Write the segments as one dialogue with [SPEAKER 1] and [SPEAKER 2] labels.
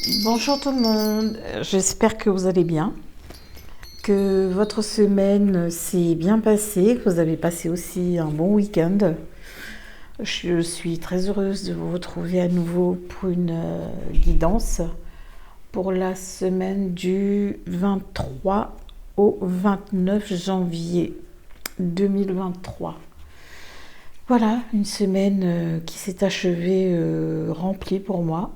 [SPEAKER 1] Bonjour tout le monde, j'espère que vous allez bien, que votre semaine s'est bien passée, que vous avez passé aussi un bon week-end. Je suis très heureuse de vous retrouver à nouveau pour une guidance pour la semaine du 23 au 29 janvier 2023. Voilà, une semaine qui s'est achevée remplie pour moi.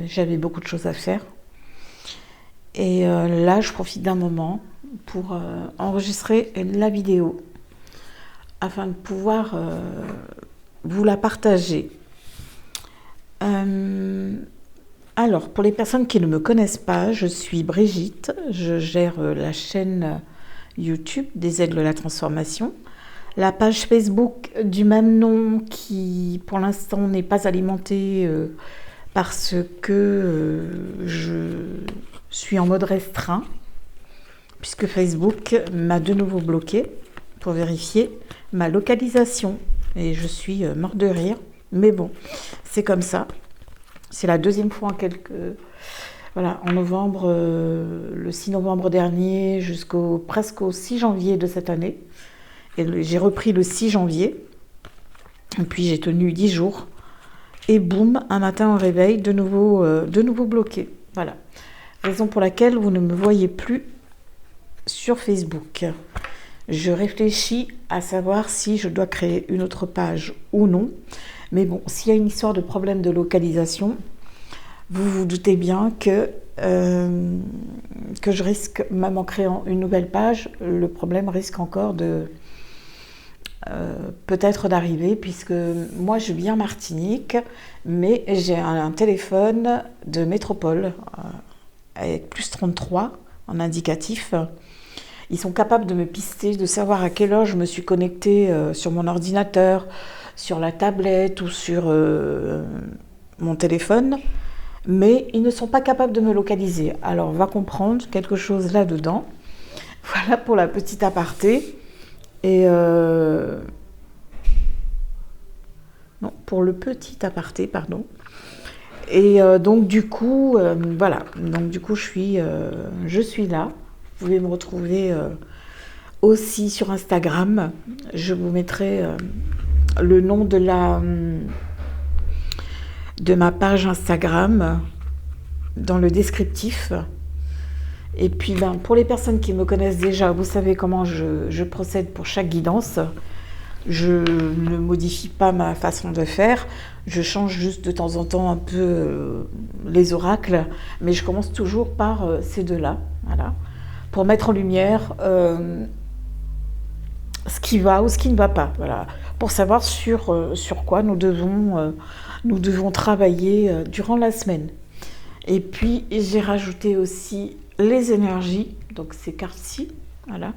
[SPEAKER 1] J'avais beaucoup de choses à faire. Et là, je profite d'un moment pour enregistrer la vidéo afin de pouvoir vous la partager. Alors, pour les personnes qui ne me connaissent pas, je suis Brigitte. Je gère la chaîne YouTube des Aigles de la Transformation. La page Facebook du même nom qui, pour l'instant, n'est pas alimentée parce que je suis en mode restreint, puisque Facebook m'a de nouveau bloqué pour vérifier ma localisation. Et je suis morte de rire. Mais bon, c'est comme ça. C'est la deuxième fois en Voilà, en novembre, le 6 novembre dernier, presque au 6 janvier de cette année. Et j'ai repris le 6 janvier. Et puis j'ai tenu 10 jours. Et boum, un matin au réveil, de nouveau bloqué. Voilà. Raison pour laquelle vous ne me voyez plus sur Facebook. Je réfléchis à savoir si je dois créer une autre page ou non. Mais bon, s'il y a une histoire de problème de localisation, vous vous doutez bien que je risque, même en créant une nouvelle page, le problème risque encore de peut-être d'arriver, puisque moi je vis en Martinique, mais j'ai un téléphone de métropole avec plus 33 en indicatif. Ils sont capables de me pister, de savoir à quelle heure je me suis connectée sur mon ordinateur, sur la tablette ou sur mon téléphone, mais ils ne sont pas capables de me localiser. Alors on va comprendre quelque chose là-dedans. Voilà pour la petite aparté. Et non, pour le petit aparté, pardon. Et donc du coup, voilà. Donc du coup, je suis là. Vous pouvez me retrouver aussi sur Instagram. Je vous mettrai le nom de ma page Instagram dans le descriptif. Et puis pour les personnes qui me connaissent déjà, vous savez comment je procède pour chaque guidance. Je ne modifie pas ma façon de faire. Je change juste de temps en temps un peu les oracles, mais je commence toujours par ces deux-là, voilà, pour mettre en lumière ce qui va ou ce qui ne va pas, voilà, pour savoir sur quoi nous devons travailler durant la semaine. Et puis j'ai rajouté aussi les énergies, donc ces cartes-ci, voilà,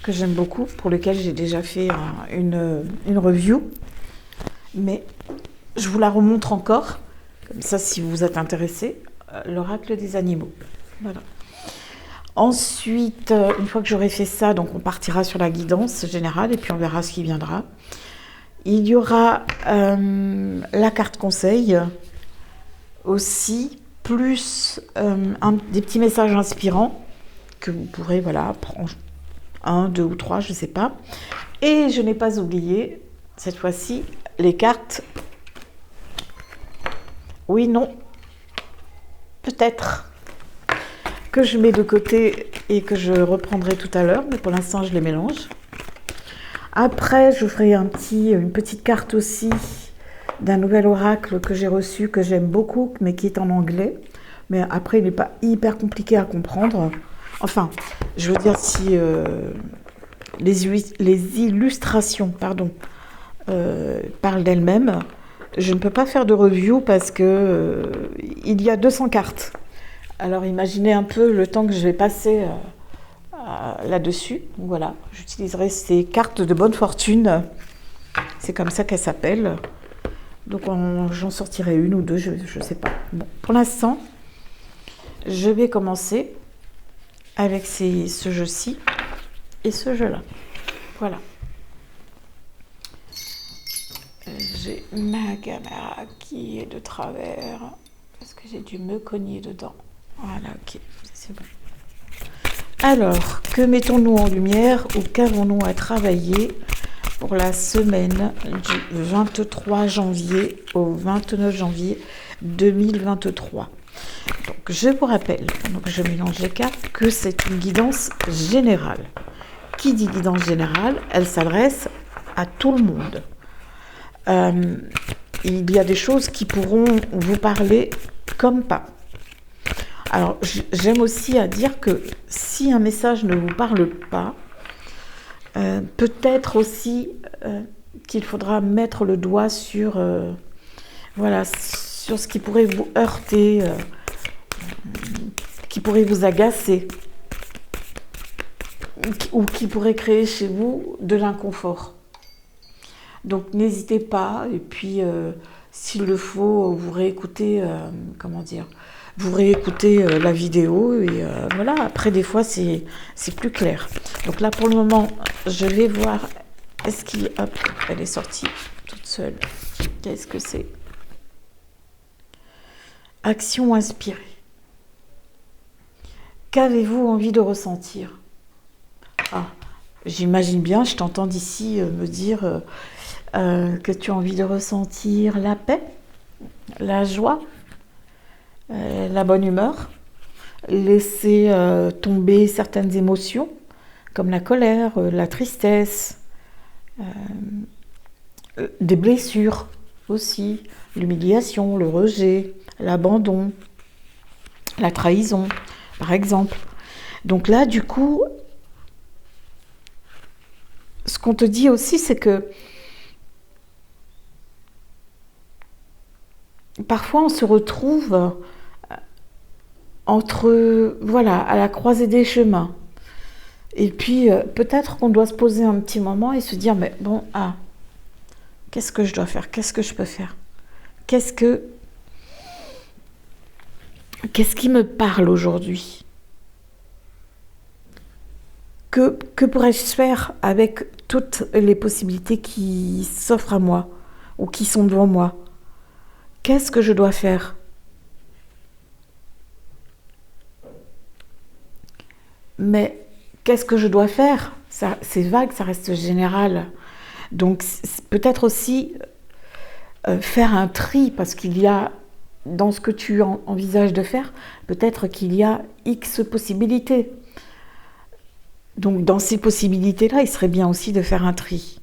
[SPEAKER 1] que j'aime beaucoup, pour lesquelles j'ai déjà fait une review, mais je vous la remontre encore, comme ça si vous êtes intéressé, l'oracle des animaux. Voilà. Ensuite, une fois que j'aurai fait ça, donc on partira sur la guidance générale et puis on verra ce qui viendra. Il y aura la carte conseil aussi, plus des petits messages inspirants que vous pourrez, voilà, prendre 1, 2 ou 3, je ne sais pas. Et je n'ai pas oublié, cette fois-ci, les cartes. Oui, non, peut-être, que je mets de côté et que je reprendrai tout à l'heure, mais pour l'instant, je les mélange. Après, je ferai une petite carte aussi d'un nouvel oracle que j'ai reçu, que j'aime beaucoup, mais qui est en anglais. Mais après, il n'est pas hyper compliqué à comprendre. Enfin, je veux dire, si les illustrations parlent d'elles-mêmes, je ne peux pas faire de review parce que il y a 200 cartes. Alors imaginez un peu le temps que je vais passer là-dessus. Voilà, j'utiliserai ces cartes de bonne fortune. C'est comme ça qu'elles s'appellent. Donc j'en sortirai une ou deux, je ne sais pas. Bon, pour l'instant, je vais commencer avec ce jeu-ci et ce jeu-là. Voilà. J'ai ma caméra qui est de travers. Parce que j'ai dû me cogner dedans. Voilà, ok, c'est bon. Alors, que mettons-nous en lumière ou qu'avons-nous à travailler pour la semaine du 23 janvier au 29 janvier 2023? Donc, je vous rappelle, donc je mélange les cartes, que c'est une guidance générale. Qui dit guidance générale, elle s'adresse à tout le monde. Il y a des choses qui pourront vous parler comme pas. Alors, j'aime aussi à dire que si un message ne vous parle pas, peut-être aussi qu'il faudra mettre le doigt sur, voilà, sur ce qui pourrait vous heurter, qui pourrait vous agacer, ou qui pourrait créer chez vous de l'inconfort. Donc, n'hésitez pas, et puis, s'il le faut, vous réécoutez, vous réécoutez la vidéo et voilà, après des fois c'est plus clair. Donc là pour le moment, je vais voir, est-ce qu'il... Hop, elle est sortie toute seule. Qu'est-ce que c'est? Action inspirée. Qu'avez-vous envie de ressentir? Ah, j'imagine bien, je t'entends d'ici me dire que tu as envie de ressentir la paix, la joie, la bonne humeur, laisser tomber certaines émotions comme la colère, la tristesse, des blessures aussi, l'humiliation, le rejet, l'abandon, la trahison, par exemple. Donc là, du coup, ce qu'on te dit aussi, c'est que parfois on se retrouve entre, voilà, à la croisée des chemins. Et puis, peut-être qu'on doit se poser un petit moment et se dire, mais bon, qu'est-ce que je dois faire? Qu'est-ce que je peux faire? Qu'est-ce qui me parle aujourd'hui? Que pourrais-je faire avec toutes les possibilités qui s'offrent à moi ou qui sont devant moi? Qu'est-ce que je dois faire? Mais qu'est-ce que je dois faire? Ça, c'est vague, ça reste général. Donc peut-être aussi faire un tri, parce qu'il y a, dans ce que tu envisages de faire, peut-être qu'il y a X possibilités. Donc dans ces possibilités-là, il serait bien aussi de faire un tri.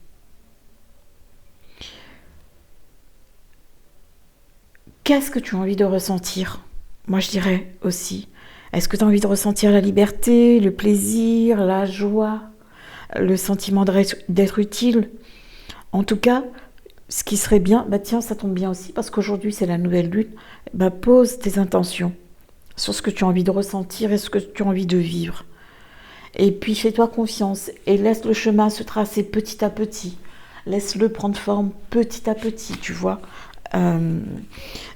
[SPEAKER 1] Qu'est-ce que tu as envie de ressentir? Moi, je dirais aussi, est-ce que tu as envie de ressentir la liberté, le plaisir, la joie, le sentiment d'être utile? En tout cas, ce qui serait bien, bah tiens, ça tombe bien aussi, parce qu'aujourd'hui, c'est la nouvelle lune, bah pose tes intentions sur ce que tu as envie de ressentir et ce que tu as envie de vivre. Et puis, fais-toi confiance et laisse le chemin se tracer petit à petit. Laisse-le prendre forme petit à petit, tu vois,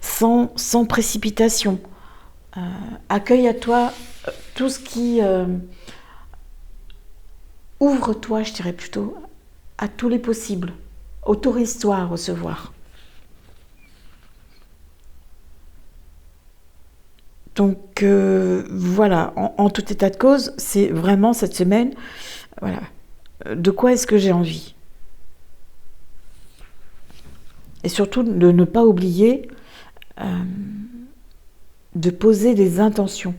[SPEAKER 1] sans précipitation. Accueille à toi tout ce qui... ouvre-toi, je dirais plutôt, à tous les possibles. Autorise-toi à recevoir. Donc voilà, en tout état de cause, c'est vraiment cette semaine, voilà, de quoi est-ce que j'ai envie? Et surtout de ne pas oublier de poser des intentions.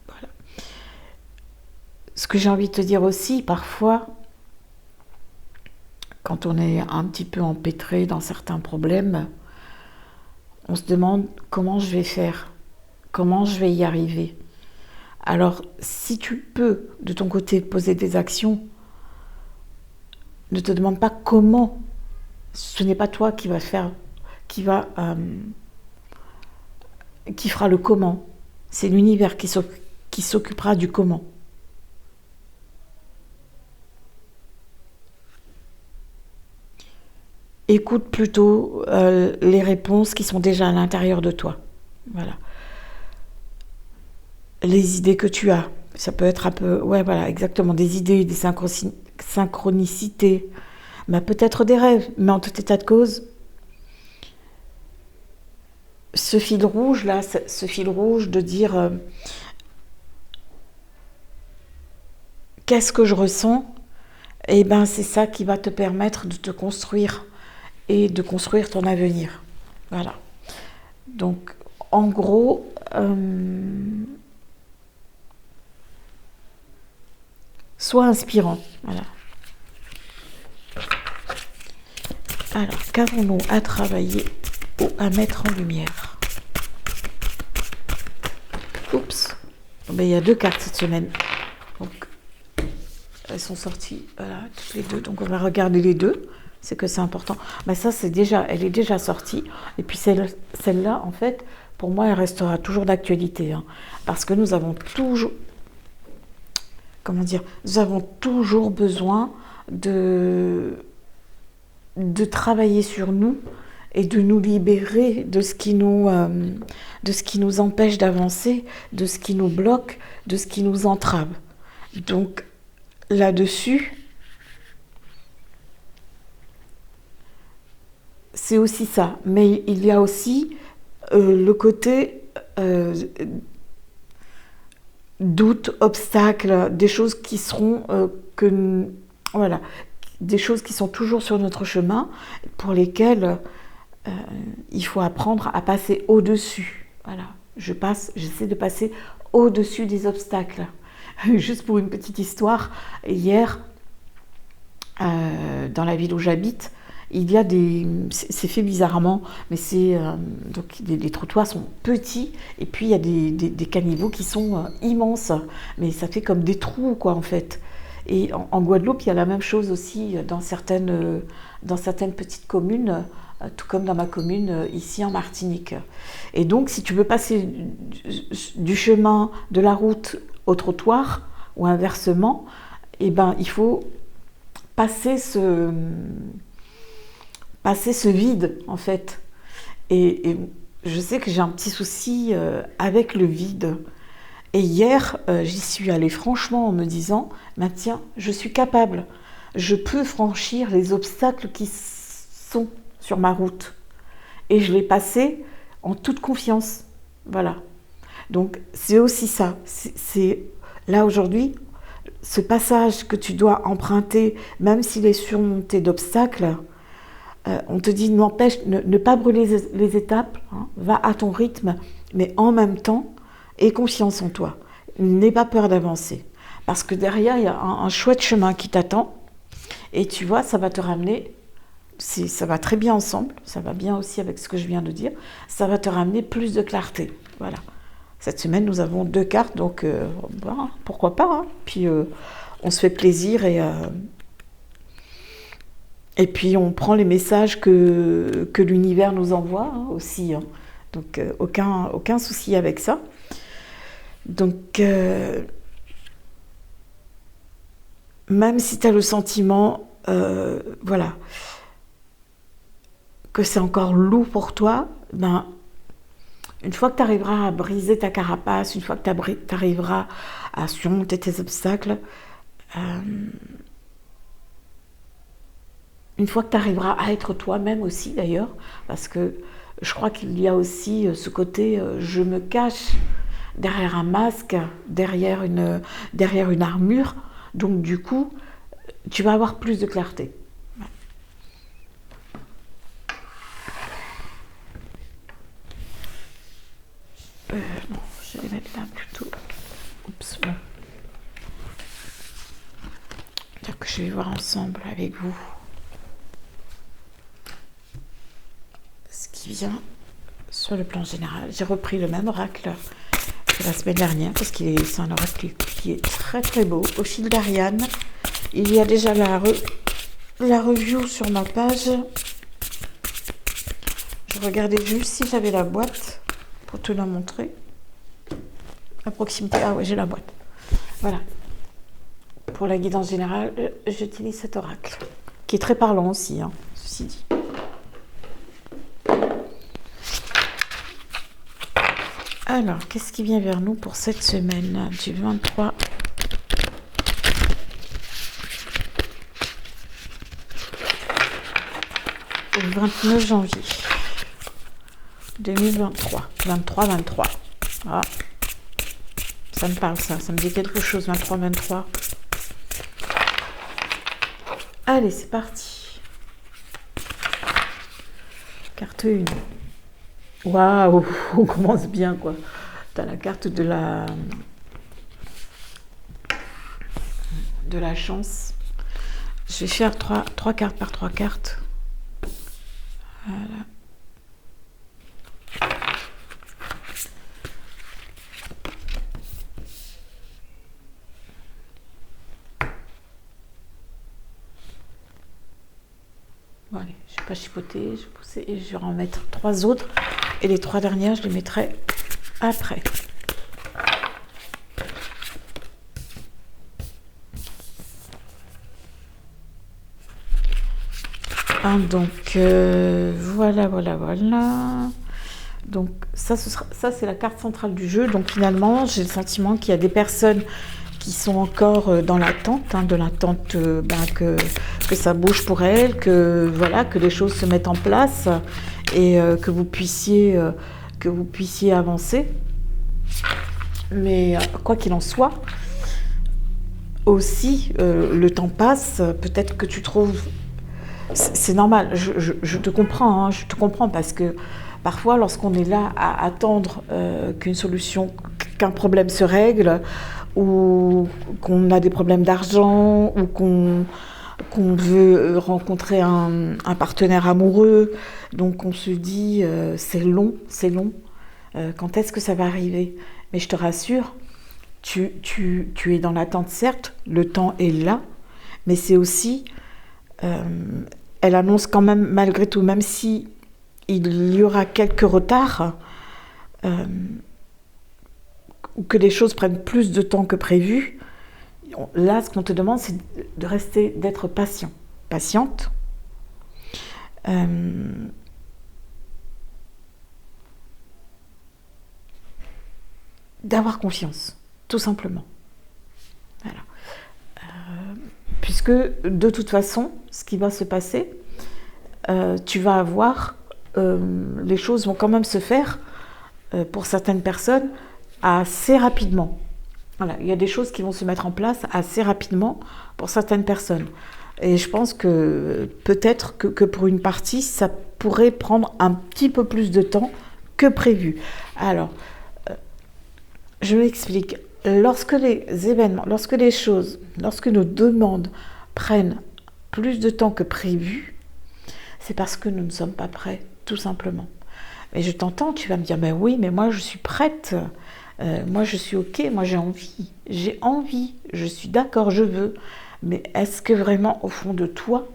[SPEAKER 1] Voilà. Ce que j'ai envie de te dire aussi, parfois, quand on est un petit peu empêtré dans certains problèmes, on se demande comment je vais faire, comment je vais y arriver. Alors, si tu peux, de ton côté, poser des actions, ne te demande pas comment. Ce n'est pas toi qui va faire, qui fera le comment. C'est l'univers qui s'occupera du comment. Écoute plutôt les réponses qui sont déjà à l'intérieur de toi. Voilà. Les idées que tu as. Ça peut être un peu... Ouais, voilà, exactement. Des idées, des synchronicités. Bah, peut-être des rêves. Mais en tout état de cause, ce fil rouge là, ce fil rouge de dire qu'est-ce que je ressens, et ben c'est ça qui va te permettre de te construire et de construire ton avenir. Voilà. Donc en gros, sois inspirant. Voilà. Alors, qu'avons-nous à travailler ou à mettre en lumière? Oups. Ben, il y a 2 cartes cette semaine. Donc, elles sont sorties, voilà, toutes les 2. Donc, on va regarder les 2. C'est que c'est important. Ben, ça, elle est déjà sortie. Et puis, celle-là, en fait, pour moi, elle restera toujours d'actualité. Hein, parce que nous avons toujours... Comment dire? Nous avons toujours besoin de travailler sur nous et de nous libérer de ce qui nous empêche d'avancer, de ce qui nous bloque, de ce qui nous entrave. Donc là-dessus, c'est aussi ça. Mais il y a aussi le côté doute, obstacle, des choses qui seront voilà, des choses qui sont toujours sur notre chemin, pour lesquelles il faut apprendre à passer au-dessus. Voilà, j'essaie de passer au-dessus des obstacles. Juste pour une petite histoire, hier, dans la ville où j'habite, il y a c'est fait bizarrement, mais donc les trottoirs sont petits, et puis il y a des caniveaux qui sont immenses, mais ça fait comme des trous, quoi, en fait. Et en Guadeloupe, il y a la même chose aussi dans certaines petites communes, tout comme dans ma commune ici en Martinique. Et donc, si tu veux passer du chemin de la route au trottoir, ou inversement, eh ben, il faut passer ce vide, en fait. Et je sais que j'ai un petit souci avec le vide. Et hier, j'y suis allée franchement en me disant, bah, tiens, je suis capable, je peux franchir les obstacles qui sont sur ma route. Et je l'ai passé en toute confiance. Voilà. Donc, c'est aussi ça. C'est là, aujourd'hui, ce passage que tu dois emprunter, même s'il est surmonté d'obstacles, on te dit, ne pas brûler les étapes, hein, va à ton rythme, mais en même temps, aie confiance en toi. N'aie pas peur d'avancer. Parce que derrière, il y a un chouette chemin qui t'attend. Et tu vois, ça va te ramener, ça va très bien ensemble, ça va bien aussi avec ce que je viens de dire, ça va te ramener plus de clarté. Voilà. Cette semaine, nous avons 2 cartes, donc pourquoi pas. Hein. Puis on se fait plaisir et puis on prend les messages que l'univers nous envoie, hein, aussi. Hein. Donc aucun souci avec ça. Donc même si tu as le sentiment, voilà, que c'est encore lourd pour toi, ben, une fois que tu arriveras à briser ta carapace, une fois que tu arriveras à surmonter tes obstacles, une fois que tu arriveras à être toi-même aussi d'ailleurs, parce que je crois qu'il y a aussi ce côté je me cache derrière un masque, derrière une armure, donc du coup, tu vas avoir plus de clarté. Bon, je vais mettre là plutôt. Oups, bon. Donc je vais voir ensemble avec vous ce qui vient sur le plan général. J'ai repris le même oracle que la semaine dernière parce que c'est un oracle qui est très très beau. Au fil d'Ariane, il y a déjà la review sur ma page. Je regardais juste si j'avais la boîte pour te la montrer. À proximité. Ah ouais, j'ai la boîte. Voilà. Pour la guidance générale, j'utilise cet oracle, qui est très parlant aussi, hein, ceci dit. Alors, qu'est-ce qui vient vers nous pour cette semaine du 23 au 29 janvier? 2023. 23, 23. Ah, ça me parle, ça me dit quelque chose, 23, 23. Allez, c'est parti. Carte 1. Waouh, on commence bien, quoi. T'as la carte de la chance. Je vais faire 3 cartes par 3 cartes. Voilà. Bon, allez, je ne vais pas chipoter, je vais pousser et je vais en mettre 3 autres. Et les 3 dernières, je les mettrai après. Donc, voilà. Donc, ça c'est la carte centrale du jeu. Donc, finalement, j'ai le sentiment qu'il y a des personnes qui sont encore dans l'attente, de l'attente que ça bouge pour elles, que les choses se mettent en place et que vous puissiez avancer. Mais quoi qu'il en soit, aussi, le temps passe, peut-être que tu trouves... C'est normal, je te comprends, je te comprends parce que parfois, lorsqu'on est là à attendre qu'un problème se règle, ou qu'on a des problèmes d'argent, ou qu'on veut rencontrer un partenaire amoureux, donc on se dit c'est long, quand est-ce que ça va arriver? Mais je te rassure, tu es dans l'attente, certes, le temps est là, mais c'est aussi... elle annonce quand même, malgré tout, même si il y aura quelques retards, ou que les choses prennent plus de temps que prévu, là, ce qu'on te demande, c'est d'être patiente, d'avoir confiance, tout simplement. Voilà. Puisque de toute façon, ce qui va se passer, tu vas avoir, les choses vont quand même se faire pour certaines personnes assez rapidement. Voilà, il y a des choses qui vont se mettre en place assez rapidement pour certaines personnes. Et je pense que peut-être que pour une partie, ça pourrait prendre un petit peu plus de temps que prévu. Alors, je m'explique. Lorsque les événements, lorsque nos demandes prennent plus de temps que prévu, c'est parce que nous ne sommes pas prêts, tout simplement. Mais je t'entends, tu vas me dire, ben oui, mais moi je suis prête, moi je suis ok, moi j'ai envie, je suis d'accord, je veux. Mais est-ce que vraiment, au fond de toi,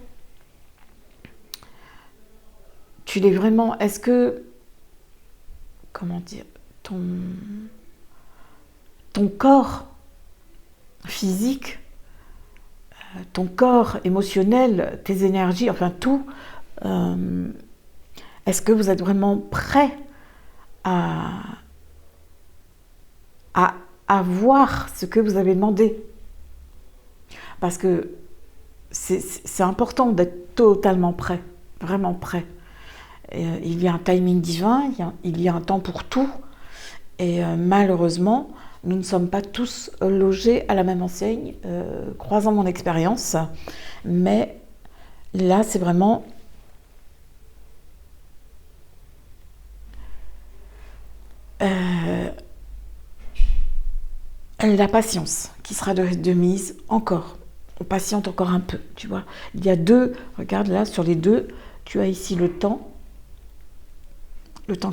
[SPEAKER 1] tu l'es vraiment, est-ce que, comment dire, ton corps physique, ton corps émotionnel, tes énergies, enfin tout, est-ce que vous êtes vraiment prêt à voir ce que vous avez demandé? Parce que c'est important d'être totalement prêt, vraiment prêt. Il y a un timing divin, il y a un temps pour tout, et malheureusement, nous ne sommes pas tous logés à la même enseigne, croisant mon expérience, mais là, c'est vraiment la patience qui sera de mise encore. On patiente encore un peu, tu vois. Il y a regarde là, sur les 2, tu as ici le temps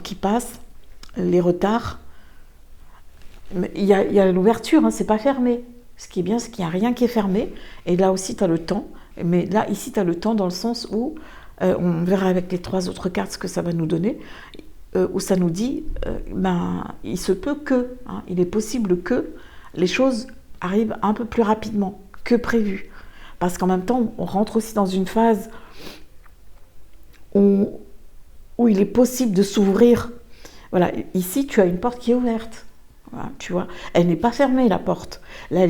[SPEAKER 1] qui passe, les retards. Mais il y a l'ouverture, c'est pas fermé. Ce qui est bien, c'est qu'il n'y a rien qui est fermé. Et là aussi, tu as le temps. Mais là, ici, tu as le temps dans le sens où, on verra avec les 3 autres cartes ce que ça va nous donner, où ça nous dit, il se peut que, il est possible que les choses arrivent un peu plus rapidement que prévu. Parce qu'en même temps, on rentre aussi dans une phase où il est possible de s'ouvrir. Voilà, ici, tu as une porte qui est ouverte. Voilà, tu vois, elle n'est pas fermée, la porte. Là,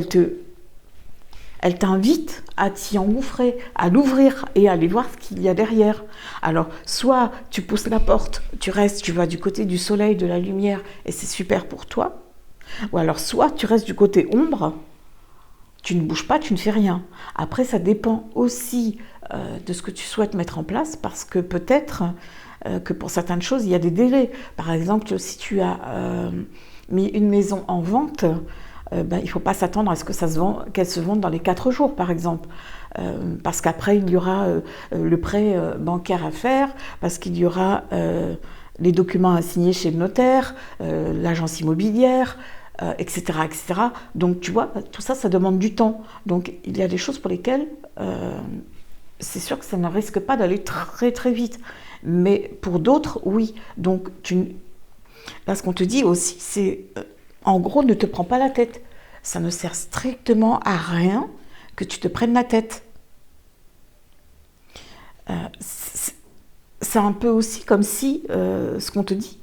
[SPEAKER 1] elle t'invite à t'y engouffrer, à l'ouvrir et à aller voir ce qu'il y a derrière. Alors, soit tu pousses la porte, tu restes, tu vas du côté du soleil, de la lumière, et c'est super pour toi. Ou alors, soit tu restes du côté ombre, tu ne bouges pas, tu ne fais rien. Après, ça dépend aussi de ce que tu souhaites mettre en place, parce que peut-être que pour certaines choses, il y a des délais. Par exemple, si tu as mis une maison en vente, il ne faut pas s'attendre à ce que qu'elle se vende dans les 4 jours, par exemple. Parce qu'après, il y aura le prêt bancaire à faire, parce qu'il y aura les documents à signer chez le notaire, l'agence immobilière, etc., etc. Donc, tu vois, tout ça, ça demande du temps. Donc, il y a des choses pour lesquelles c'est sûr que ça ne risque pas d'aller très, très vite. Mais pour d'autres, oui. Donc, là, ce qu'on te dit aussi, c'est, en gros, ne te prends pas la tête. Ça ne sert strictement à rien que tu te prennes la tête. C'est un peu aussi comme si, ce qu'on te dit,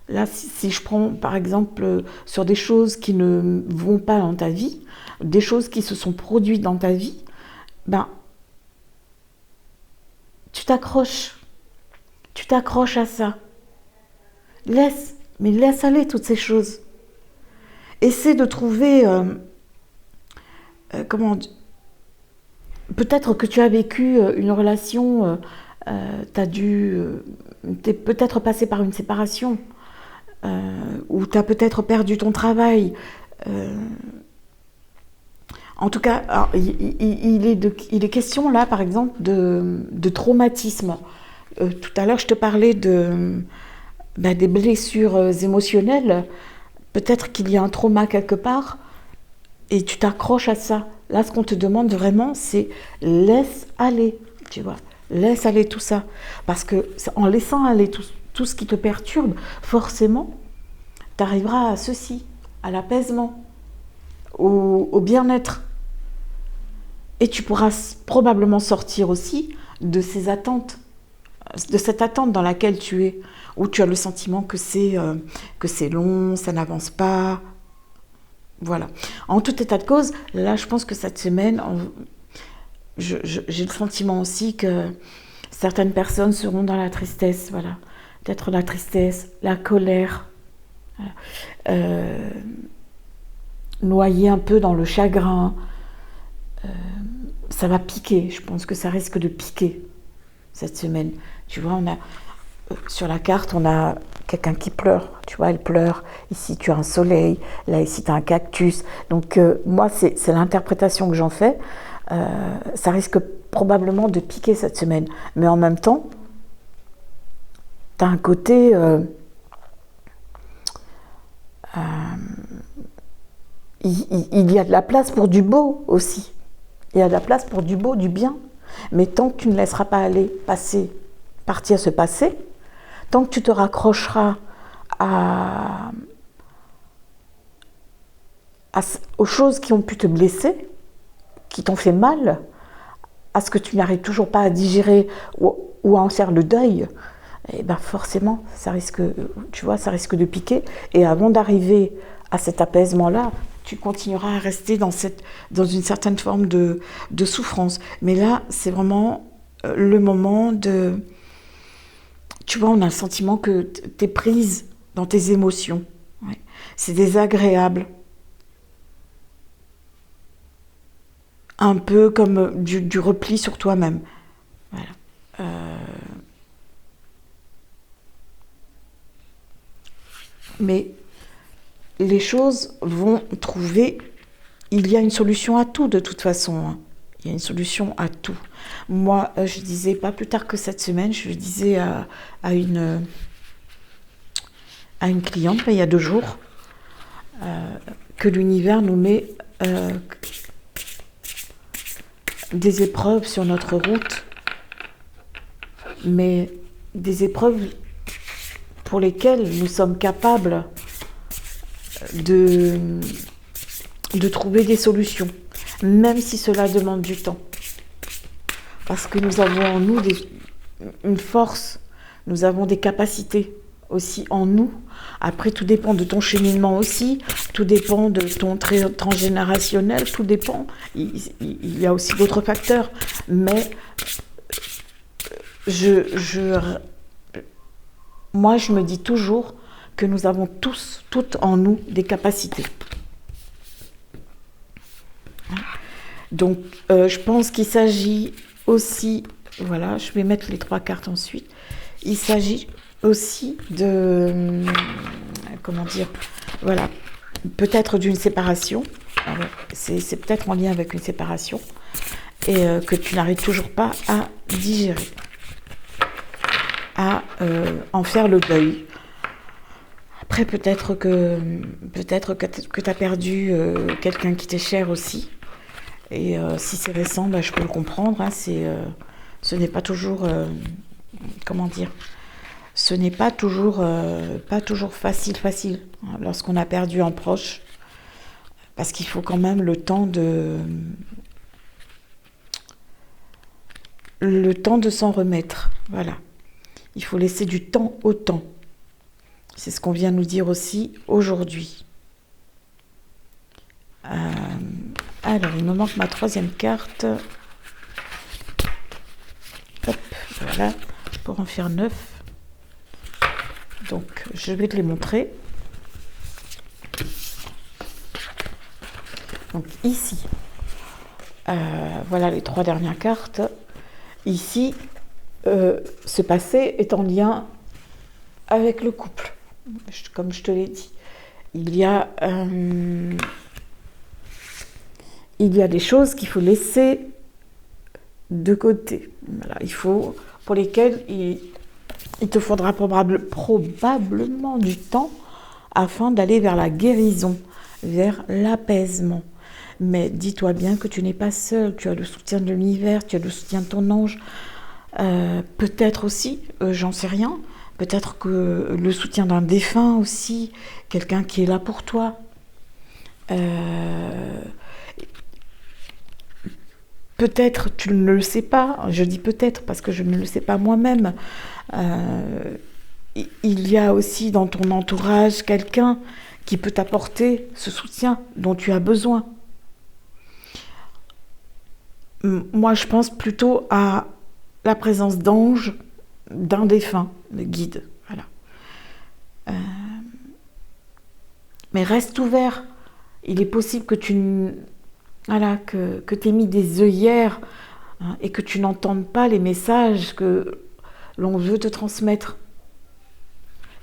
[SPEAKER 1] là, si je prends par exemple sur des choses qui ne vont pas dans ta vie, des choses qui se sont produites dans ta vie, ben, tu t'accroches à ça. Mais laisse aller toutes ces choses. Essaie de trouver, peut-être que tu as vécu une relation, t'es peut-être passé par une séparation, ou tu as peut-être perdu ton travail. En tout cas, alors, il est question là, par exemple, de traumatisme. Tout à l'heure, je te parlais des blessures émotionnelles. Peut-être qu'il y a un trauma quelque part et tu t'accroches à ça. Là, ce qu'on te demande vraiment, c'est laisse aller, tu vois. Laisse aller tout ça. Parce que en laissant aller tout ce qui te perturbe, forcément, tu arriveras à ceci, à l'apaisement, au bien-être. Et tu pourras probablement sortir aussi de ces attentes, de cette attente dans laquelle tu es, où tu as le sentiment que c'est long, ça n'avance pas. Voilà. En tout état de cause, là, je pense que cette semaine, j'ai le sentiment aussi que certaines personnes seront dans la tristesse, voilà. Peut-être la tristesse, la colère, voilà. Noyées un peu dans le chagrin. Ça va piquer, je pense que ça risque de piquer cette semaine. Tu vois, sur la carte, on a quelqu'un qui pleure, tu vois, elle pleure. Ici, tu as un soleil, là, ici, tu as un cactus. Donc, moi, c'est l'interprétation que j'en fais. Ça risque probablement de piquer cette semaine. Mais en même temps, tu as un côté... il y a de la place pour du beau aussi. Il y a de la place pour du beau, du bien. Mais tant que tu ne laisseras pas aller partir se passer, tant que tu te raccrocheras aux choses qui ont pu te blesser, qui t'ont fait mal, à ce que tu n'arrives toujours pas à digérer ou à en faire le deuil, et ben forcément, ça risque de piquer. Et avant d'arriver à cet apaisement-là, tu continueras à rester dans une certaine forme de souffrance. Mais là, c'est vraiment le moment de... Tu vois, on a le sentiment que tu es prise dans tes émotions. Ouais. C'est désagréable. Un peu comme du repli sur toi-même. Voilà. Mais les choses vont trouver... Il y a une solution à tout, de toute façon. Hein. Il y a une solution à tout. Moi, je disais, pas plus tard que cette semaine, je disais à une cliente, il y a 2 jours, que l'univers nous met des épreuves sur notre route, mais des épreuves pour lesquelles nous sommes capables de trouver des solutions, même si cela demande du temps. Parce que nous avons en nous une force, nous avons des capacités aussi en nous. Après, tout dépend de ton cheminement aussi, tout dépend de ton trait transgénérationnel, tout dépend. Il y a aussi d'autres facteurs, mais moi, je me dis toujours que nous avons tous, toutes en nous, des capacités. Donc, je pense qu'il s'agit aussi, voilà, je vais mettre les 3 cartes ensuite. Il s'agit aussi de, comment dire, voilà, peut-être d'une séparation. C'est peut-être en lien avec une séparation et que tu n'arrives toujours pas à digérer, à en faire le deuil. Après, peut-être que tu as perdu quelqu'un qui t'est cher aussi. Et si c'est récent, je peux le comprendre. Hein, ce n'est pas toujours, comment dire, ce n'est pas toujours facile hein, lorsqu'on a perdu un proche, parce qu'il faut quand même le temps de s'en remettre. Voilà, il faut laisser du temps au temps. C'est ce qu'on vient nous dire aussi aujourd'hui. Alors, il me manque ma 3e carte. Hop, voilà, pour en faire 9. Donc, je vais te les montrer. Donc, ici, voilà les 3 dernières cartes. Ici, ce passé est en lien avec le couple. Comme je te l'ai dit, il y a des choses qu'il faut laisser de côté. Voilà, pour lesquelles il te faudra probablement du temps afin d'aller vers la guérison, vers l'apaisement. Mais dis-toi bien que tu n'es pas seul, tu as le soutien de l'univers, tu as le soutien de ton ange. Peut-être aussi, j'en sais rien, peut-être que le soutien d'un défunt aussi, quelqu'un qui est là pour toi. Peut-être tu ne le sais pas, je dis peut-être parce que je ne le sais pas moi-même. Il y a aussi dans ton entourage quelqu'un qui peut t'apporter ce soutien dont tu as besoin. Moi, je pense plutôt à la présence d'anges, d'un défunt, de guide. Voilà. Mais reste ouvert. Il est possible que tu aies mis des œillères hein, et que tu n'entendes pas les messages que l'on veut te transmettre.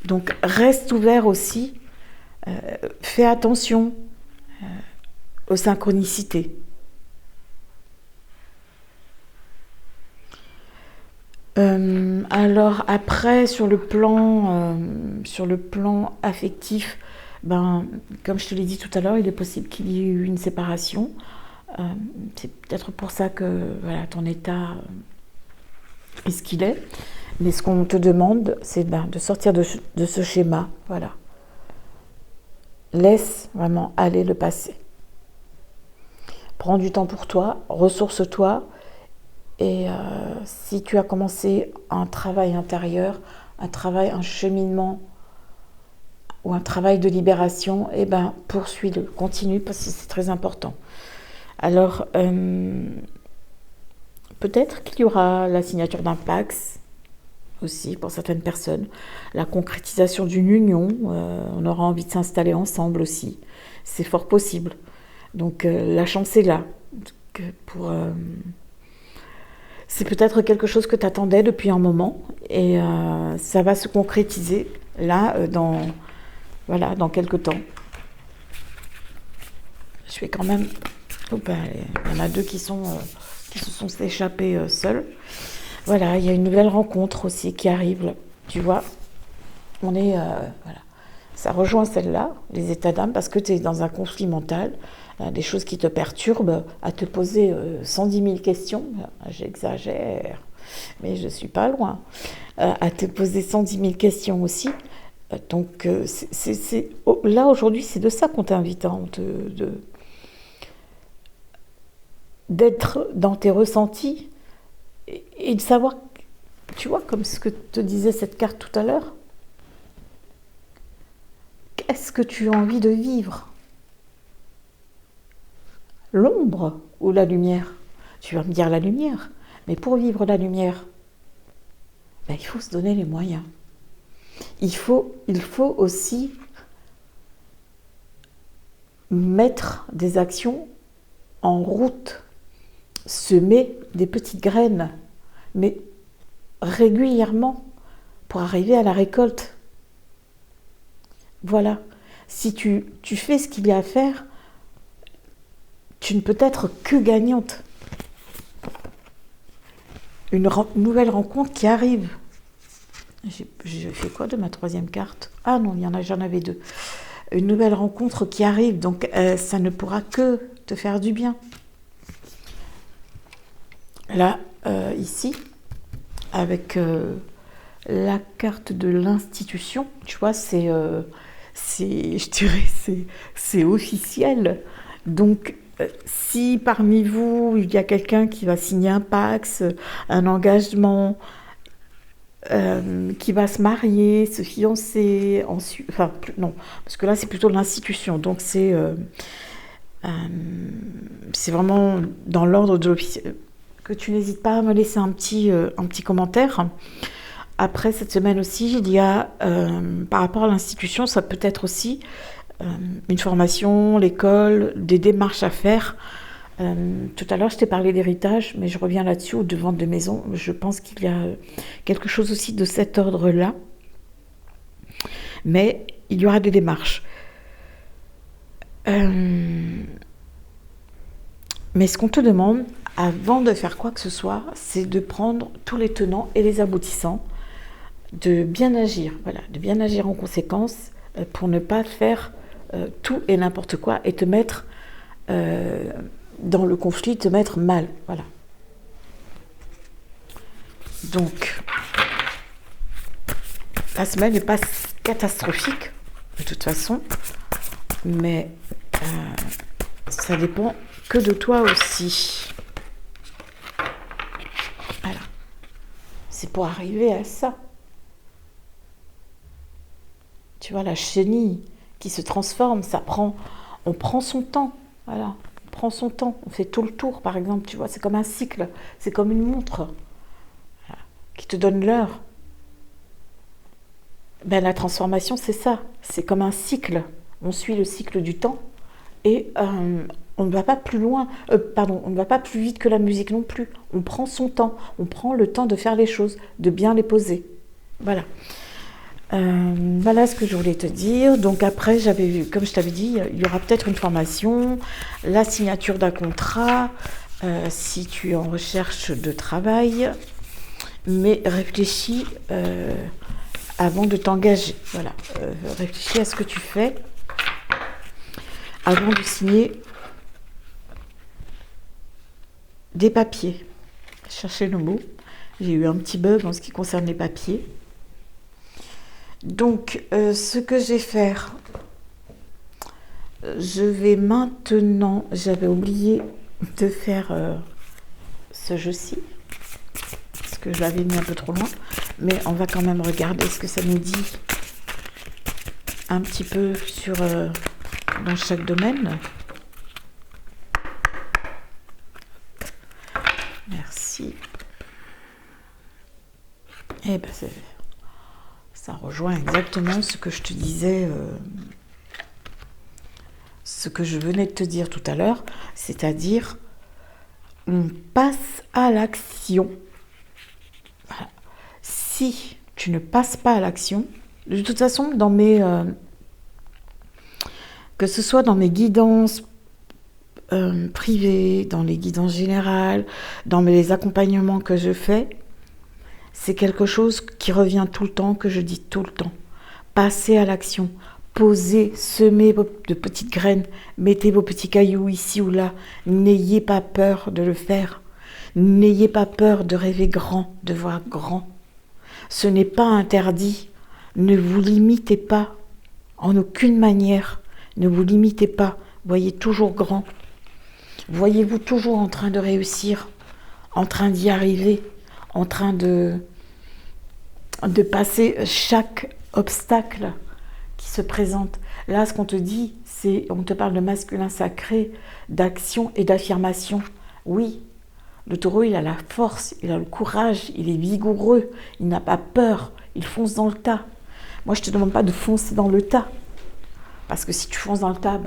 [SPEAKER 1] Donc, reste ouvert aussi. Fais attention aux synchronicités. Alors après, sur le plan affectif, comme je te l'ai dit tout à l'heure, il est possible qu'il y ait eu une séparation. C'est peut-être pour ça que voilà, ton état est ce qu'il est. Mais ce qu'on te demande, c'est de sortir de ce schéma. Voilà. Laisse vraiment aller le passé. Prends du temps pour toi, ressource-toi. Et si tu as commencé un travail intérieur, un cheminement ou un travail de libération, poursuis-le, continue parce que c'est très important. Alors, peut-être qu'il y aura la signature d'un Pax aussi pour certaines personnes, la concrétisation d'une union, on aura envie de s'installer ensemble aussi, c'est fort possible. Donc la chance est là c'est peut-être quelque chose que tu attendais depuis un moment et ça va se concrétiser là dans quelques temps. Je vais quand même... il y en a 2 qui se sont échappés seuls. Voilà, il y a une nouvelle rencontre aussi qui arrive, tu vois. On est... ça rejoint celle-là, les états d'âme, parce que tu es dans un conflit mental, des choses qui te perturbent, à te poser 110 000 questions, j'exagère, mais je ne suis pas loin, à te poser 110 000 questions aussi. Donc, là, aujourd'hui, c'est de ça qu'on t'invite, hein, d'être dans tes ressentis et de savoir, tu vois, comme ce que te disait cette carte tout à l'heure, qu'est-ce que tu as envie de vivre? L'ombre ou la lumière? Tu vas me dire la lumière, mais pour vivre la lumière, ben, il faut se donner les moyens. Il faut aussi mettre des actions en route, semer des petites graines, mais régulièrement pour arriver à la récolte. Voilà. Si tu fais ce qu'il y a à faire, tu ne peux être que gagnante. Une nouvelle rencontre qui arrive. J'ai fait quoi de ma troisième carte? Ah non, j'en avais deux. Une nouvelle rencontre qui arrive, donc ça ne pourra que te faire du bien. Là, ici, avec la carte de l'institution, tu vois, je dirais, c'est officiel. Donc, si parmi vous, il y a quelqu'un qui va signer un Pacs, un engagement, qui va se marier, se fiancer, ensuite, enfin, non, parce que là, c'est plutôt l'institution. Donc, c'est vraiment dans l'ordre de l'officiel. Que tu n'hésites pas à me laisser un petit commentaire. Après, cette semaine aussi, il y a, par rapport à l'institution, ça peut être aussi une formation, l'école, des démarches à faire. Tout à l'heure, je t'ai parlé d'héritage, mais je reviens là-dessus, ou de vente de maison. Je pense qu'il y a quelque chose aussi de cet ordre-là. Mais il y aura des démarches. Mais ce qu'on te demande, avant de faire quoi que ce soit, c'est de prendre tous les tenants et les aboutissants, de bien agir, voilà, de bien agir en conséquence pour ne pas faire tout et n'importe quoi et te mettre dans le conflit, te mettre mal, voilà. Donc, la semaine n'est pas catastrophique, de toute façon, mais ça dépend que de toi aussi. Voilà. C'est pour arriver à ça. Tu vois, la chenille qui se transforme, on prend son temps, voilà. On prend son temps, on fait tout le tour, par exemple, tu vois, c'est comme un cycle, c'est comme une montre, voilà, qui te donne l'heure. Ben, la transformation, c'est ça, c'est comme un cycle. On suit le cycle du temps et on ne va pas plus loin, on ne va pas plus vite que la musique non plus. On prend son temps, on prend le temps de faire les choses, de bien les poser. Voilà. Voilà ce que je voulais te dire. Donc après, j'avais vu, comme je t'avais dit, il y aura peut-être une formation, la signature d'un contrat, si tu es en recherche de travail. Mais réfléchis avant de t'engager. Voilà. Réfléchis à ce que tu fais avant de signer des papiers. Cherchez le mot. J'ai eu un petit bug en ce qui concerne les papiers. Donc, ce que je vais faire, je vais maintenant, j'avais oublié de faire ce jeu-ci, parce que je l'avais mis un peu trop loin, mais on va quand même regarder ce que ça nous dit un petit peu sur dans chaque domaine. Merci. Eh ben, ça rejoint exactement ce que je te disais, ce que je venais de te dire tout à l'heure, c'est-à-dire on passe à l'action. Voilà. Si tu ne passes pas à l'action, de toute façon, que ce soit dans mes guidances privées, dans les guidances générales, dans les accompagnements que je fais, c'est quelque chose qui revient tout le temps, que je dis tout le temps. Passez à l'action, posez, semez de petites graines, mettez vos petits cailloux ici ou là. N'ayez pas peur de le faire. N'ayez pas peur de rêver grand, de voir grand. Ce n'est pas interdit. Ne vous limitez pas, en aucune manière. Ne vous limitez pas. Voyez toujours grand. Voyez-vous toujours en train de réussir, en train d'y arriver, en train de passer chaque obstacle qui se présente. Là, ce qu'on te dit, on te parle de masculin sacré, d'action et d'affirmation. Oui, le taureau, il a la force, il a le courage, il est vigoureux, il n'a pas peur, il fonce dans le tas. Moi, je ne te demande pas de foncer dans le tas. Parce que si tu fonces dans le tas,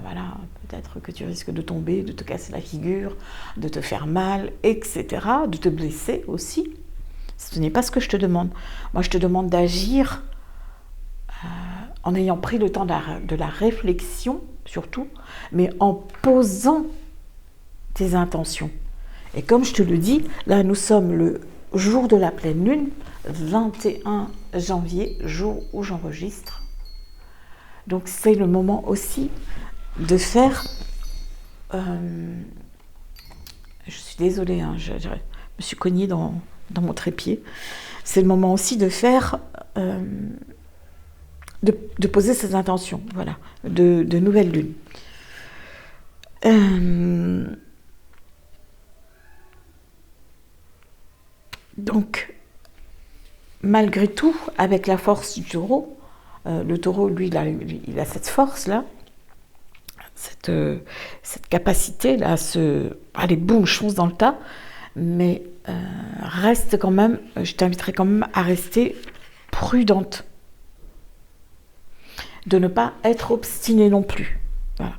[SPEAKER 1] voilà, peut-être que tu risques de tomber, de te casser la figure, de te faire mal, etc., de te blesser aussi. Ce n'est pas ce que je te demande. Moi, je te demande d'agir en ayant pris le temps de la réflexion, surtout, mais en posant tes intentions. Et comme je te le dis, là, nous sommes le jour de la pleine lune, 21 janvier, jour où j'enregistre. Donc, c'est le moment aussi de faire... je suis désolée, hein, je me suis cognée dans mon trépied. C'est le moment aussi de faire... de poser ses intentions, voilà, de nouvelle lune. Donc, malgré tout, avec la force du taureau, le taureau, lui, il a cette force-là, cette capacité-là, allez, boum, je fonce dans le tas, mais reste quand même, je t'inviterai quand même à rester prudente. De ne pas être obstiné non plus. Voilà.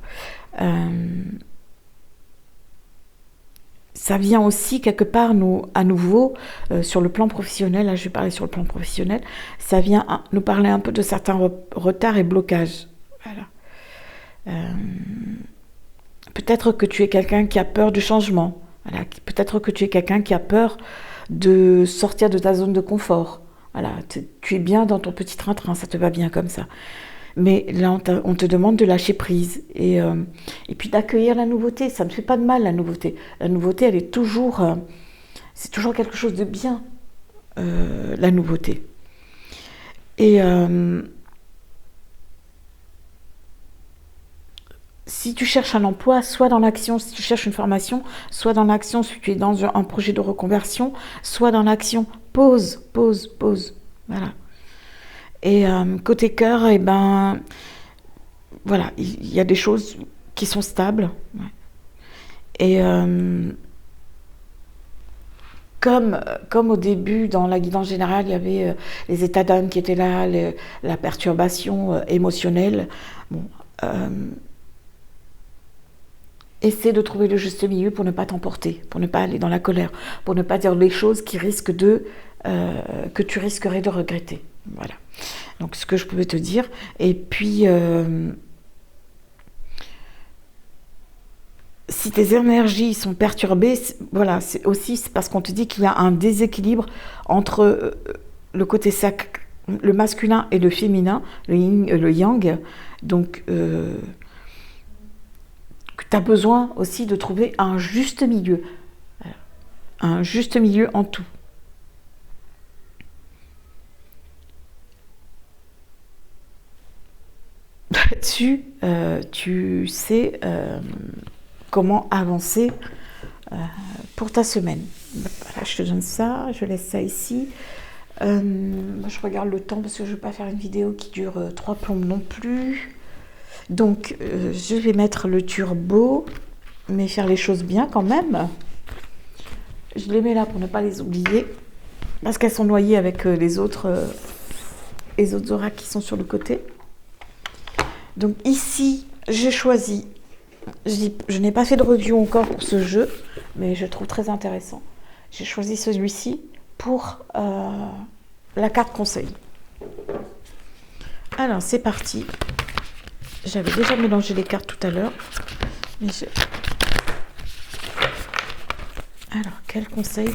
[SPEAKER 1] Ça vient aussi quelque part à nouveau sur le plan professionnel, là je vais parler sur le plan professionnel, ça vient nous parler un peu de certains retards et blocages. Voilà. Peut-être que tu es quelqu'un qui a peur du changement. Voilà. Peut-être que tu es quelqu'un qui a peur de sortir de ta zone de confort. Voilà. Tu es bien dans ton petit train-train, ça te va bien comme ça. Mais là, on te demande de lâcher prise et puis d'accueillir la nouveauté. Ça ne fait pas de mal, la nouveauté. La nouveauté, elle est toujours... c'est toujours quelque chose de bien, la nouveauté. Et si tu cherches un emploi, soit dans l'action, si tu cherches une formation, soit dans l'action, si tu es dans un projet de reconversion, soit dans l'action. Pause. Voilà. Et côté cœur, voilà, il y a des choses qui sont stables. Ouais. Et comme au début, dans la guidance générale, il y avait les états d'âme qui étaient là, la perturbation émotionnelle. Bon, essaie de trouver le juste milieu pour ne pas t'emporter, pour ne pas aller dans la colère, pour ne pas dire les choses qui risquent que tu risquerais de regretter. Voilà. Donc, ce que je pouvais te dire. Et puis, si tes énergies sont perturbées, voilà, c'est parce qu'on te dit qu'il y a un déséquilibre entre le côté sacré, le masculin et le féminin, le yin et le yang. Donc, tu as besoin aussi de trouver un juste milieu. Un juste milieu en tout. Là-dessus, tu sais comment avancer pour ta semaine. Voilà, je te donne ça, je laisse ça ici. Moi, je regarde le temps parce que je ne veux pas faire une vidéo qui dure 3 plombes non plus. Donc, je vais mettre le turbo, mais faire les choses bien quand même. Je les mets là pour ne pas les oublier, parce qu'elles sont noyées avec les autres oracles qui sont sur le côté. Donc ici, j'ai choisi, je n'ai pas fait de review encore pour ce jeu, mais je le trouve très intéressant. J'ai choisi celui-ci pour la carte conseil. Alors, c'est parti. J'avais déjà mélangé les cartes tout à l'heure. Alors, quel conseil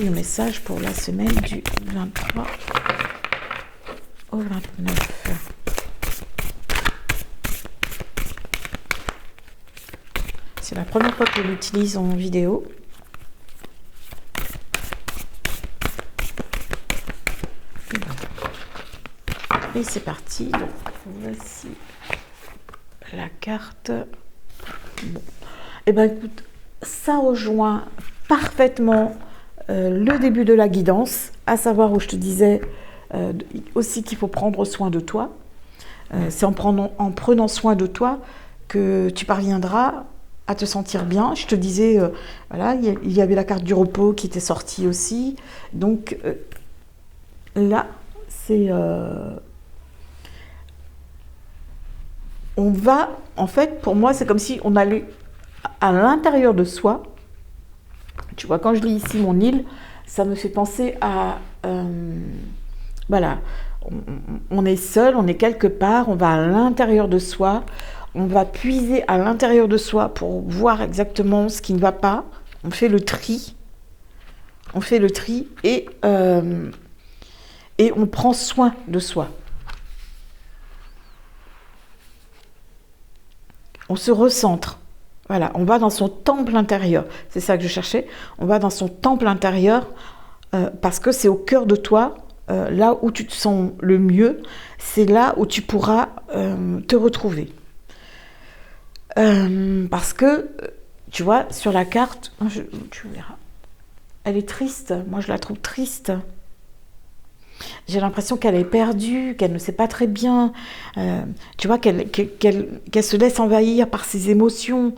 [SPEAKER 1] ou message pour la semaine du 23 au 29 ? C'est la première fois que je l'utilise en vidéo. Et c'est parti. Donc, voici la carte. Bon. Eh bien, écoute, ça rejoint parfaitement le début de la guidance, à savoir où je te disais aussi qu'il faut prendre soin de toi. C'est en prenant soin de toi que tu parviendras à te sentir bien. Je te disais, voilà, il y avait la carte du repos qui était sortie aussi. Donc là, c'est... on va, en fait, pour moi, c'est comme si on allait à l'intérieur de soi. Tu vois, quand je lis ici mon île, ça me fait penser à... voilà, on est seul, on est quelque part, on va à l'intérieur de soi, on va puiser à l'intérieur de soi pour voir exactement ce qui ne va pas. On fait le tri. Et on prend soin de soi. On se recentre. Voilà, on va dans son temple intérieur. C'est ça que je cherchais. On va dans son temple intérieur parce que c'est au cœur de toi, là où tu te sens le mieux. C'est là où tu pourras te retrouver. Parce que, tu vois, sur la carte, tu verras, elle est triste. Moi, je la trouve triste. J'ai l'impression qu'elle est perdue, qu'elle ne sait pas très bien. Tu vois, qu'elle se laisse envahir par ses émotions.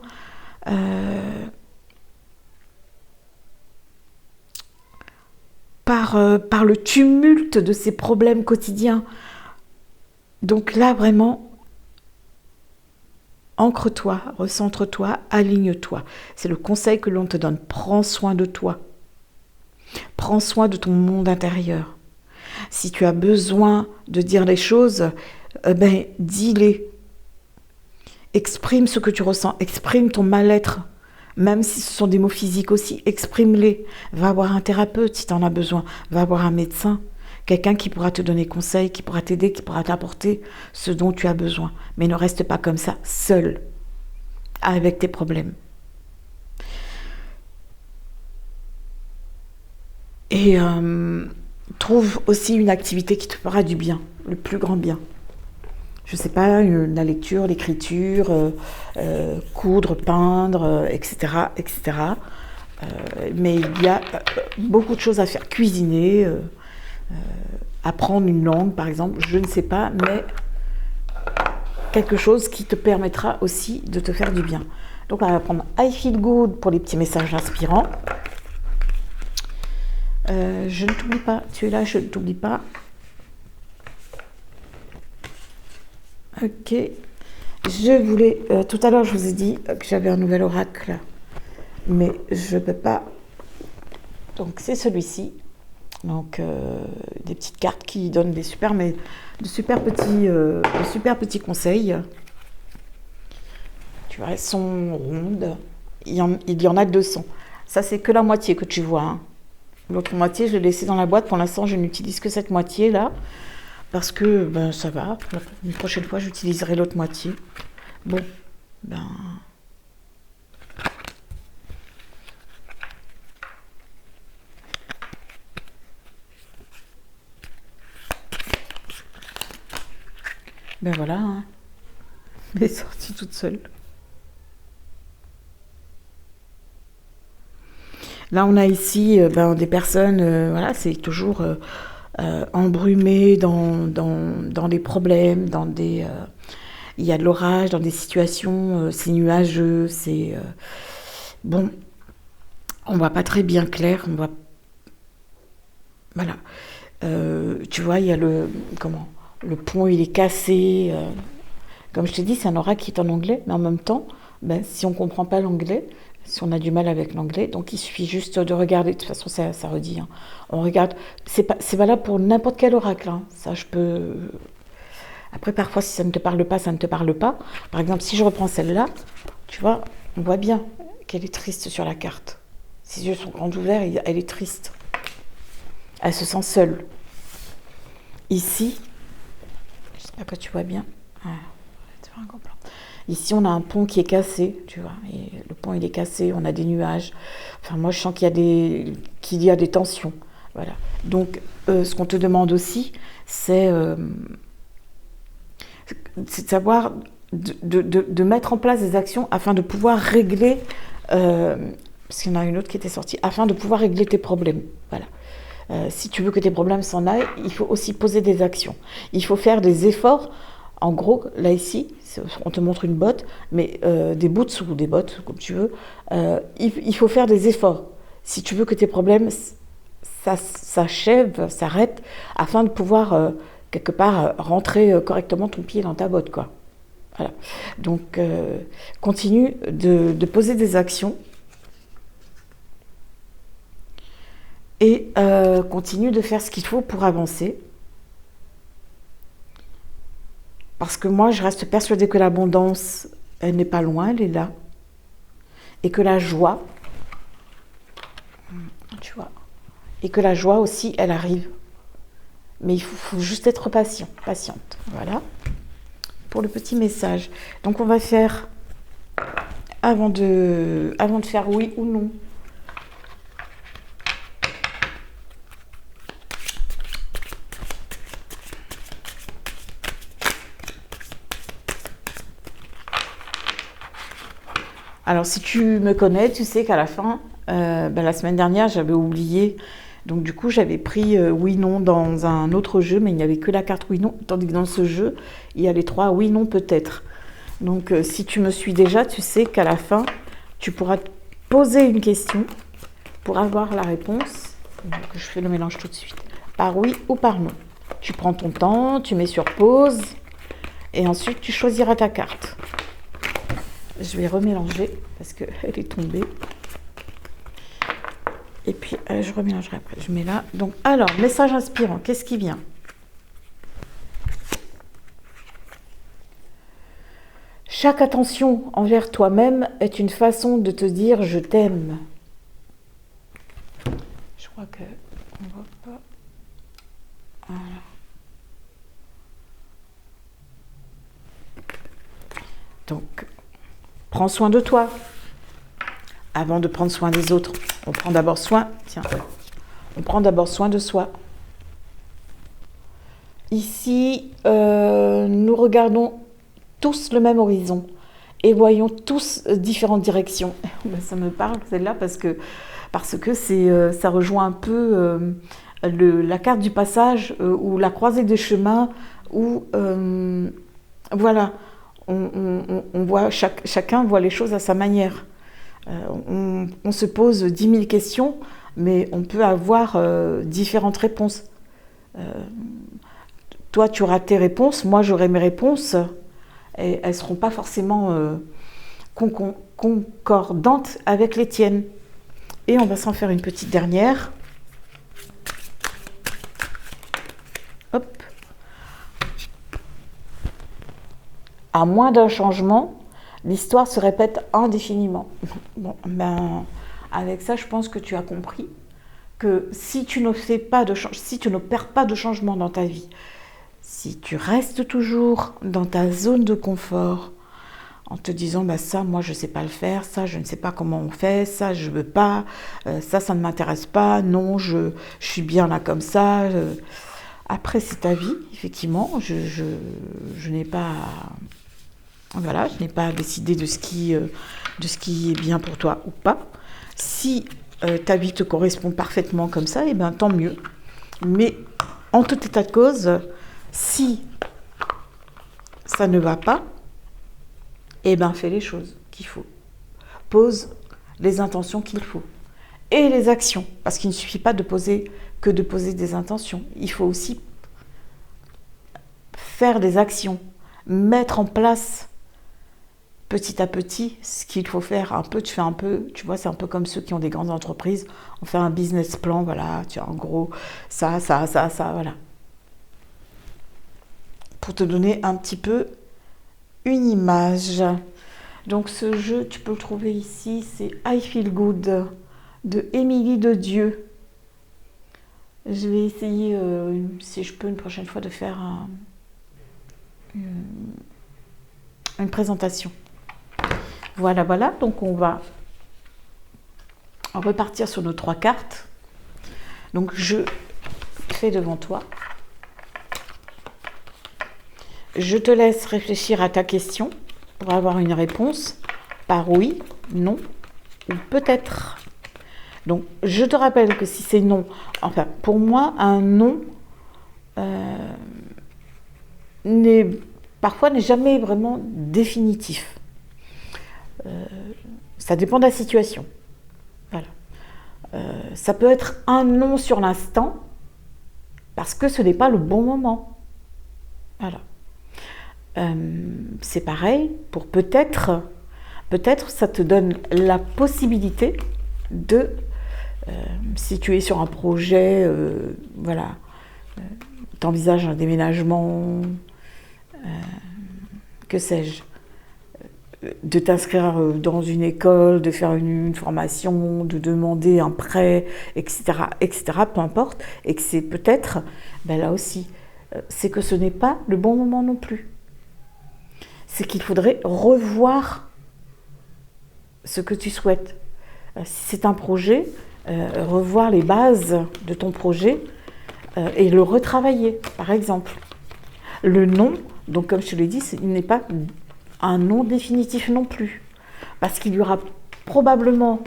[SPEAKER 1] Par le tumulte de ses problèmes quotidiens. Donc là, vraiment, ancre-toi, recentre-toi, aligne-toi. C'est le conseil que l'on te donne. Prends soin de toi. Prends soin de ton monde intérieur. Si tu as besoin de dire les choses, dis-les. Exprime ce que tu ressens, exprime ton mal-être. Même si ce sont des mots physiques aussi, exprime-les. Va voir un thérapeute si tu en as besoin. Va voir un médecin. Quelqu'un qui pourra te donner conseil, qui pourra t'aider, qui pourra t'apporter ce dont tu as besoin. Mais ne reste pas comme ça, seul, avec tes problèmes. Et trouve aussi une activité qui te fera du bien, le plus grand bien. Je ne sais pas, la lecture, l'écriture, coudre, peindre, etc. etc. Mais il y a beaucoup de choses à faire. Cuisiner, apprendre une langue, par exemple, je ne sais pas, mais quelque chose qui te permettra aussi de te faire du bien. Donc, on va prendre I Feel Good pour les petits messages inspirants. Je ne t'oublie pas, tu es là, je ne t'oublie pas. Ok. Je voulais... tout à l'heure, je vous ai dit que j'avais un nouvel oracle, mais je ne peux pas. Donc, c'est celui-ci. Donc, des petites cartes qui donnent de super petits conseils. Tu vois, elles sont rondes. Il y en a 200. Ça, c'est que la moitié que tu vois. Hein. L'autre moitié, je l'ai laissée dans la boîte. Pour l'instant, je n'utilise que cette moitié-là. Parce que ça va. Une prochaine fois, j'utiliserai l'autre moitié. Bon, voilà. Hein. Elle est sortie toute seule. Là, on a ici des personnes, voilà, c'est toujours embrumé dans des problèmes, il y a de l'orage, dans des situations, c'est nuageux, c'est... bon, on voit pas très bien clair, voilà. Tu vois, il y a le pont, il est cassé. Comme je t'ai dit, c'est un oracle qui est en anglais, mais en même temps, si on comprend pas l'anglais, si on a du mal avec l'anglais, donc il suffit juste de regarder. De toute façon, ça redit. Hein. On regarde. C'est valable pour n'importe quel oracle. Hein. Ça, je peux. Après, parfois, si ça ne te parle pas, ça ne te parle pas. Par exemple, si je reprends celle-là, tu vois, on voit bien qu'elle est triste sur la carte. Ses yeux sont grands ouverts, elle est triste. Elle se sent seule. Ici, j'espère que tu vois bien. Un gros plan. Ici, on a un pont qui est cassé, tu vois. Et le pont, il est cassé, on a des nuages. Enfin, moi, je sens qu'il y a des tensions. Voilà. Donc, ce qu'on te demande aussi, c'est de savoir, de mettre en place des actions afin de pouvoir régler, parce qu'il y en a une autre qui était sortie, afin de pouvoir régler tes problèmes. Voilà. Si tu veux que tes problèmes s'en aillent, il faut aussi poser des actions. Il faut faire des efforts. En gros, là ici, on te montre une botte, mais des boots ou des bottes, comme tu veux. Il faut faire des efforts. Si tu veux que tes problèmes s'achèvent, s'arrêtent, afin de pouvoir quelque part rentrer correctement ton pied dans ta botte, quoi. Voilà. Donc, continue de poser des actions et continue de faire ce qu'il faut pour avancer. Parce que moi, je reste persuadée que l'abondance, elle n'est pas loin, elle est là. Et que la joie, tu vois, et que la joie aussi, elle arrive. Mais il faut juste être patiente. Voilà. Pour le petit message. Donc, on va faire, avant de faire oui ou non, alors, si tu me connais, tu sais qu'à la fin, la semaine dernière, j'avais oublié. Donc, du coup, j'avais pris oui-non dans un autre jeu, mais il n'y avait que la carte oui-non. Tandis que dans ce jeu, il y a les 3 oui-non peut-être. Donc, si tu me suis déjà, tu sais qu'à la fin, tu pourras te poser une question pour avoir la réponse. Donc, je fais le mélange tout de suite. Par oui ou par non. Tu prends ton temps, tu mets sur pause, et ensuite, tu choisiras ta carte. Je vais remélanger parce qu'elle est tombée. Et puis, je remélangerai après. Je mets là. Donc, alors, message inspirant. Qu'est-ce qui vient? Chaque attention envers toi-même est une façon de te dire « je t'aime ». Je crois que on voit pas. Voilà. Donc, prends soin de toi avant de prendre soin des autres. On prend d'abord soin, on prend d'abord soin de soi. Ici, nous regardons tous le même horizon et voyons tous différentes directions. Ça me parle celle-là parce que ça rejoint un peu la carte du passage ou la croisée des chemins où voilà. On voit chacun voit les choses à sa manière. On se pose 10 000 questions, mais on peut avoir différentes réponses. Toi, tu auras tes réponses, moi, j'aurai mes réponses, et elles ne seront pas forcément concordantes avec les tiennes. Et on va s'en faire une petite dernière. Hop. À moins d'un changement, l'histoire se répète indéfiniment. Bon, avec ça, je pense que tu as compris que si tu n'opères pas de changement dans ta vie, si tu restes toujours dans ta zone de confort, en te disant ça, moi je ne sais pas le faire, ça je ne sais pas comment on fait, ça je veux pas, ça ne m'intéresse pas, non, je suis bien là comme ça. Après, c'est ta vie, effectivement, je n'ai pas... Voilà, je n'ai pas décidé de ce qui est bien pour toi ou pas. Si ta vie te correspond parfaitement comme ça, tant mieux. Mais en tout état de cause, si ça ne va pas, fais les choses qu'il faut. Pose les intentions qu'il faut. Et les actions. Parce qu'il ne suffit pas de poser des intentions. Il faut aussi faire des actions. Mettre en place petit à petit ce qu'il faut faire. Tu vois, c'est un peu comme ceux qui ont des grandes entreprises. On fait un business plan, voilà, tu as en gros ça, voilà. Pour te donner un petit peu une image. Donc ce jeu, tu peux le trouver ici, c'est I Feel Good de Émilie de Dieu. Je vais essayer, si je peux, une prochaine fois de faire une présentation. Voilà, donc on va repartir sur nos 3 cartes. Donc je fais devant toi. Je te laisse réfléchir à ta question pour avoir une réponse par oui, non ou peut-être. Donc, je te rappelle que si c'est non, enfin, pour moi, un non n'est parfois n'est jamais vraiment définitif. Ça dépend de la situation. Voilà. Ça peut être un non sur l'instant parce que ce n'est pas le bon moment. Voilà. C'est pareil pour peut-être ça te donne la possibilité de, si tu es sur un projet, voilà, t'envisages un déménagement, que sais-je, de t'inscrire dans une école, de faire une formation, de demander un prêt, etc., peu importe, et que c'est peut-être, ben là aussi, c'est que ce n'est pas le bon moment non plus. C'est qu'il faudrait revoir ce que tu souhaites. Si c'est un projet, revoir les bases de ton projet et le retravailler, par exemple. Le non, donc comme je te l'ai dit, il n'est pas un non définitif non plus. Parce qu'il y aura probablement,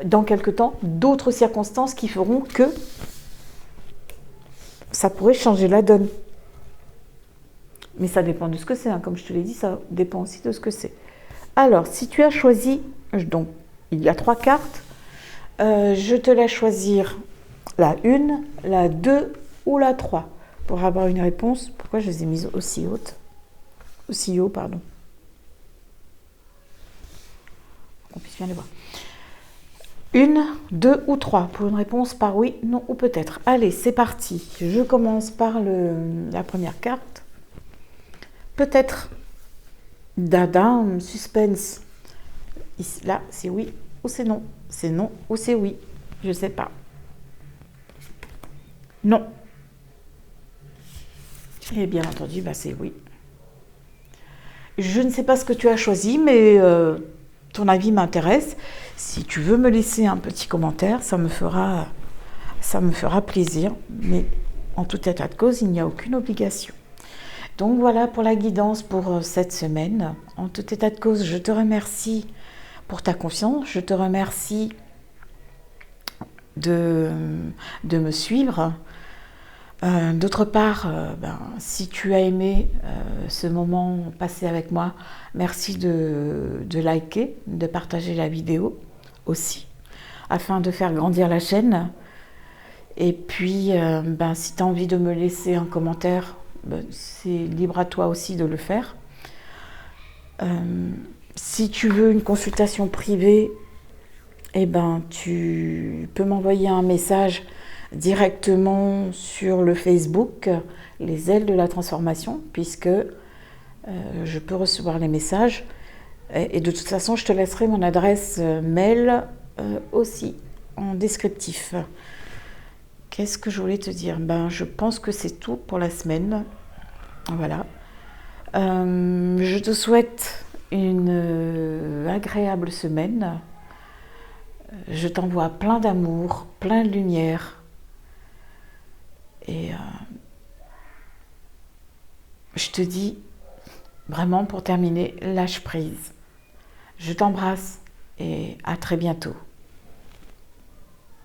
[SPEAKER 1] dans quelque temps, d'autres circonstances qui feront que ça pourrait changer la donne. Mais ça dépend de ce que c'est. Hein. Comme je te l'ai dit, ça dépend aussi de ce que c'est. Alors, si tu as choisi, donc il y a 3 cartes, je te laisse choisir la 1, la 2 ou la 3 pour avoir une réponse. Pourquoi je les ai mises aussi hautes? Aussi haut, pardon. On puisse bien les voir. 1, 2 ou 3 pour une réponse par oui, non ou peut-être. Allez, c'est parti. Je commence par la première carte. Peut-être. Dada, suspense. Ici, là, c'est oui ou c'est non. C'est non ou c'est oui. Je ne sais pas. Non. Et bien entendu, bah, c'est oui. Je ne sais pas ce que tu as choisi, mais ton avis m'intéresse. Si tu veux me laisser un petit commentaire, ça me fera plaisir. Mais en tout état de cause, il n'y a aucune obligation. Donc voilà pour la guidance pour cette semaine. En tout état de cause, je te remercie pour ta confiance. Je te remercie de me suivre. D'autre part, si tu as aimé ce moment passé avec moi, merci de liker, de partager la vidéo aussi, afin de faire grandir la chaîne. Et puis, si tu as envie de me laisser un commentaire, c'est libre à toi aussi de le faire. Si tu veux une consultation privée, tu peux m'envoyer un message directement sur le Facebook, les ailes de la transformation, puisque je peux recevoir les messages. Et de toute façon, je te laisserai mon adresse mail aussi en descriptif. Qu'est-ce que je voulais te dire? Je pense que c'est tout pour la semaine. Voilà. Je te souhaite une agréable semaine. Je t'envoie plein d'amour, plein de lumière. Et je te dis, vraiment pour terminer, lâche prise. Je t'embrasse et à très bientôt.